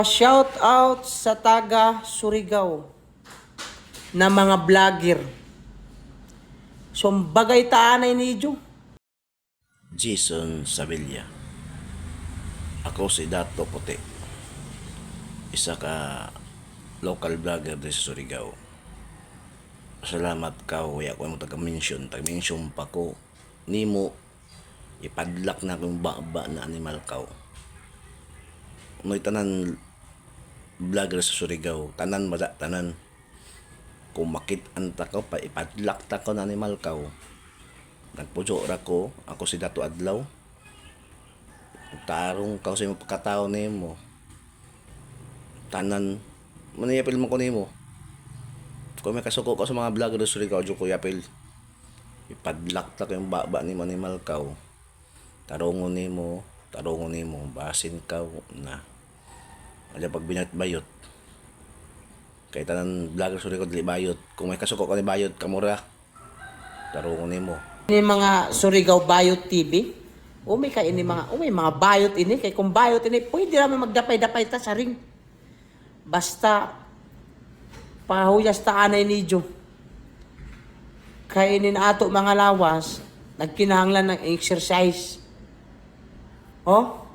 Shout out sa taga Surigao na mga vlogger. Sumbagay taanay ni Jo. Jason Sabilla. Ako si Dato Puti. Isa ka local vlogger din sa Surigao. Salamat ka, kuya ko yung taga-mention. Taga-mention pa ko. Nimo, ipadlak na akong baba na animal cow. May tanan vlogger sa Surigao. Tanan mada, tanan. Kung makitaan ta ko, pa ipadlak ta ko na animal cow. Nagpujo ra ko, ako si Dato Adlaw. Tarong ka sa imong pagkatao nimo. Tanan, maniyapil mo ko nimo. Kung may kasuko ko sa mga vlogger sa Surigao, ko yapil. Ipadlak ta ko yung baba ni animal cow. Tarungon nimo, basin ka na. Ada pag binat-bayot. Kay tanan vlogger sa Surigao dili bayot. Kung may kasuko ka ni bayot, kamura. Tarungon nimo. Ini mga Surigao Bayot TV. May mga bayot ini kay kung bayot ini pwede ra magdapay-dapay ta sa ring. Basta pahuyas ta anay ni Jo. Kainin ato mga lawas, nagkinahanglan ng exercise. Oh,